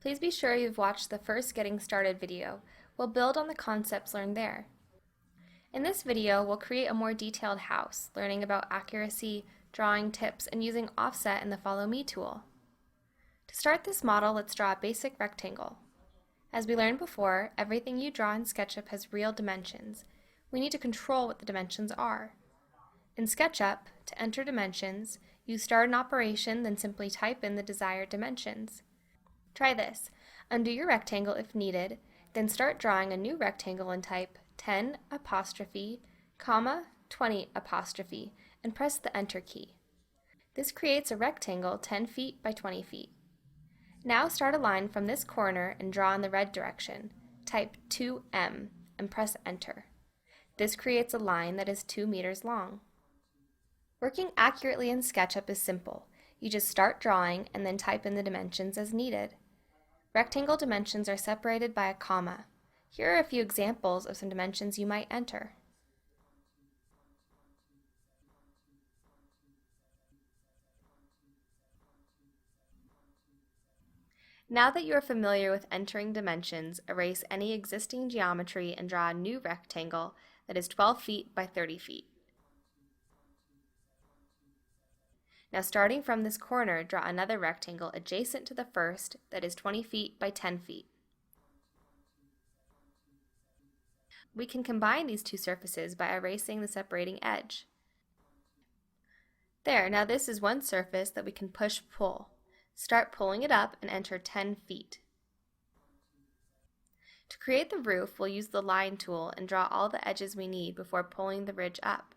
Please be sure you've watched the first Getting Started video. We'll build on the concepts learned there. In this video, we'll create a more detailed house, learning about accuracy, drawing tips, and using offset in the Follow Me tool. To start this model, let's draw a basic rectangle. As we learned before, everything you draw in SketchUp has real dimensions. We need to control what the dimensions are. In SketchUp, to enter dimensions, you start an operation, then simply type in the desired dimensions. Try this. Undo your rectangle if needed, then start drawing a new rectangle and type 10 apostrophe, comma, 20 apostrophe, and press the Enter key. This creates a rectangle 10 feet by 20 feet. Now start a line from this corner and draw in the red direction. Type 2M and press Enter. This creates a line that is 2 meters long. Working accurately in SketchUp is simple. You just start drawing and then type in the dimensions as needed. Rectangle dimensions are separated by a comma. Here are a few examples of some dimensions you might enter. Now that you are familiar with entering dimensions, erase any existing geometry and draw a new rectangle that is 12 feet by 30 feet. Now starting from this corner, draw another rectangle adjacent to the first that is 20 feet by 10 feet. We can combine these two surfaces by erasing the separating edge. There, now this is one surface that we can push-pull. Start pulling it up and enter 10 feet. To create the roof, we'll use the line tool and draw all the edges we need before pulling the ridge up.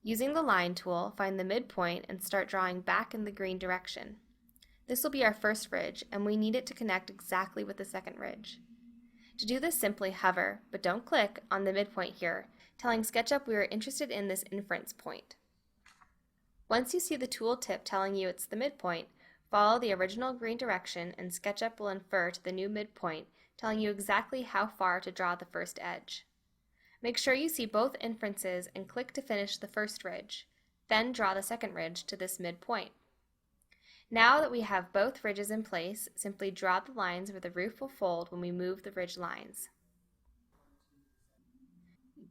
Using the line tool, find the midpoint and start drawing back in the green direction. This will be our first ridge, and we need it to connect exactly with the second ridge. To do this, simply hover, but don't click, on the midpoint here, telling SketchUp we are interested in this inference point. Once you see the tool tip telling you it's the midpoint, follow the original green direction and SketchUp will infer to the new midpoint, telling you exactly how far to draw the first edge. Make sure you see both inferences and click to finish the first ridge. Then draw the second ridge to this midpoint. Now that we have both ridges in place, simply draw the lines where the roof will fold when we move the ridge lines.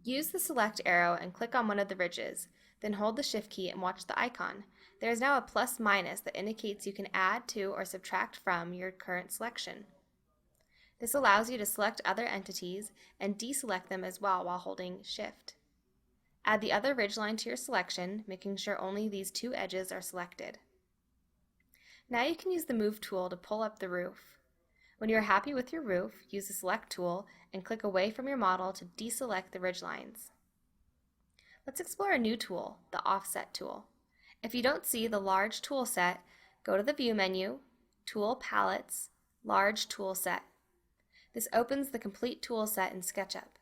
Use the select arrow and click on one of the ridges, then hold the Shift key and watch the icon. There is now a plus minus that indicates you can add to or subtract from your current selection. This allows you to select other entities and deselect them as well while holding Shift. Add the other ridgeline to your selection, making sure only these two edges are selected. Now you can use the Move tool to pull up the roof. When you are happy with your roof, use the Select tool and click away from your model to deselect the ridgelines. Let's explore a new tool, the Offset tool. If you don't see the Large tool set, go to the View menu, Tool Palettes, Large tool set. This opens the complete tool set in SketchUp.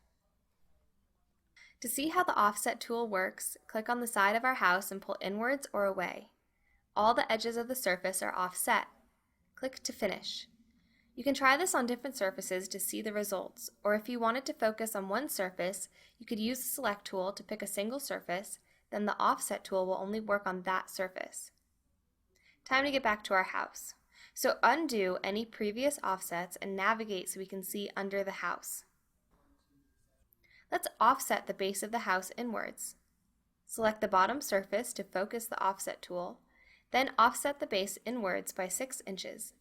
To see how the Offset tool works, click on the side of our house and pull inwards or away. All the edges of the surface are offset. Click to finish. You can try this on different surfaces to see the results, or if you wanted to focus on one surface, you could use the Select tool to pick a single surface, then the Offset tool will only work on that surface. Time to get back to our house. So undo any previous offsets and navigate so we can see under the house. Let's offset the base of the house inwards. Select the bottom surface to focus the Offset tool, then offset the base inwards by 6 inches.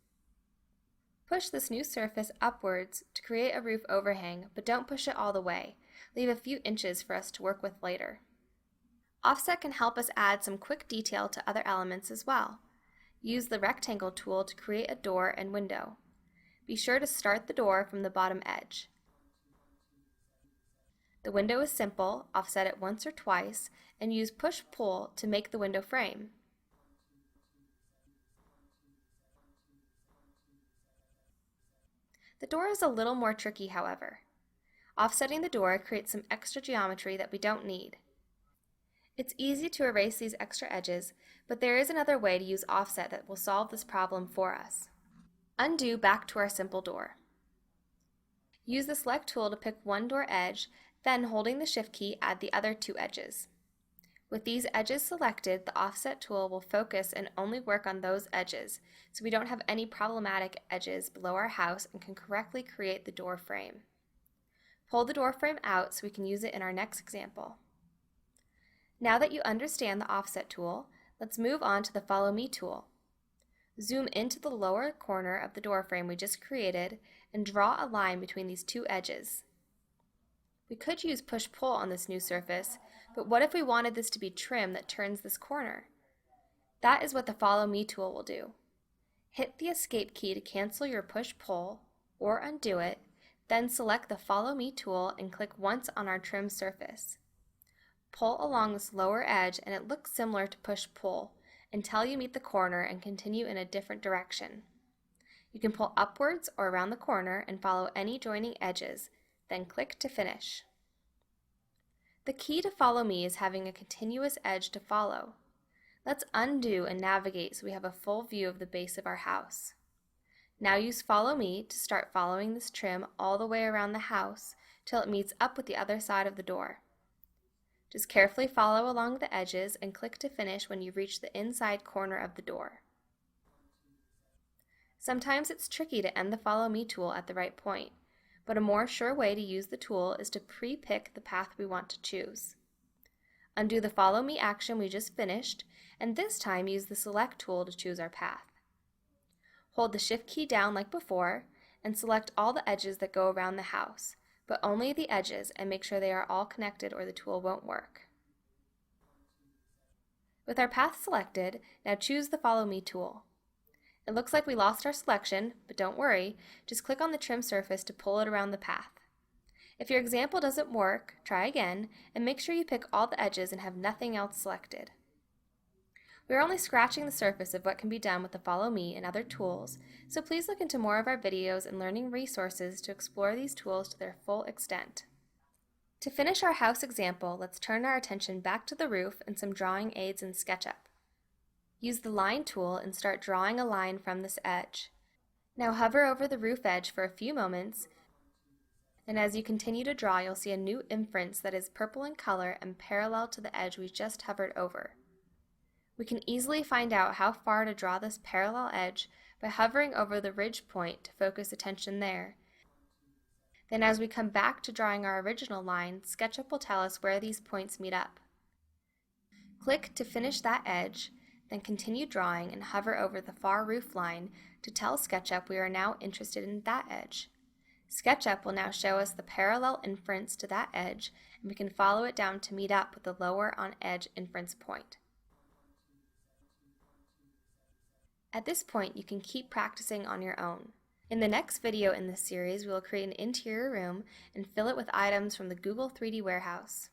Push this new surface upwards to create a roof overhang, but don't push it all the way. Leave a few inches for us to work with later. Offset can help us add some quick detail to other elements as well. Use the Rectangle tool to create a door and window. Be sure to start the door from the bottom edge. The window is simple, offset it once or twice, and use Push-Pull to make the window frame. The door is a little more tricky, however. Offsetting the door creates some extra geometry that we don't need. It's easy to erase these extra edges, but there is another way to use offset that will solve this problem for us. Undo back to our simple door. Use the Select tool to pick one door edge, then holding the Shift key, add the other two edges. With these edges selected, the offset tool will focus and only work on those edges, so we don't have any problematic edges below our house and can correctly create the door frame. Pull the door frame out so we can use it in our next example. Now that you understand the offset tool, let's move on to the Follow Me tool. Zoom into the lower corner of the door frame we just created and draw a line between these two edges. We could use push-pull on this new surface, but what if we wanted this to be trim that turns this corner? That is what the Follow Me tool will do. Hit the Escape key to cancel your push-pull or undo it, then select the Follow Me tool and click once on our trim surface. Pull along this lower edge and it looks similar to push-pull until you meet the corner and continue in a different direction. You can pull upwards or around the corner and follow any joining edges, then click to finish. The key to Follow Me is having a continuous edge to follow. Let's undo and navigate so we have a full view of the base of our house. Now use Follow Me to start following this trim all the way around the house till it meets up with the other side of the door. Just carefully follow along the edges and click to finish when you reach the inside corner of the door. Sometimes it's tricky to end the Follow Me tool at the right point, but a more sure way to use the tool is to pre-pick the path we want to choose. Undo the Follow Me action we just finished, and this time use the Select tool to choose our path. Hold the Shift key down like before, and select all the edges that go around the house, but only the edges, and make sure they are all connected or the tool won't work. With our path selected, now choose the Follow Me tool. It looks like we lost our selection, but don't worry, just click on the trim surface to pull it around the path. If your example doesn't work, try again, and make sure you pick all the edges and have nothing else selected. We are only scratching the surface of what can be done with the Follow Me and other tools, so please look into more of our videos and learning resources to explore these tools to their full extent. To finish our house example, let's turn our attention back to the roof and some drawing aids in SketchUp. Use the Line tool and start drawing a line from this edge. Now hover over the roof edge for a few moments, and as you continue to draw, you'll see a new inference that is purple in color and parallel to the edge we just hovered over. We can easily find out how far to draw this parallel edge by hovering over the ridge point to focus attention there. Then as we come back to drawing our original line, SketchUp will tell us where these points meet up. Click to finish that edge, then continue drawing and hover over the far roof line to tell SketchUp we are now interested in that edge. SketchUp will now show us the parallel inference to that edge, and we can follow it down to meet up with the lower on edge inference point. At this point, you can keep practicing on your own. In the next video in this series, we will create an interior room and fill it with items from the Google 3D Warehouse.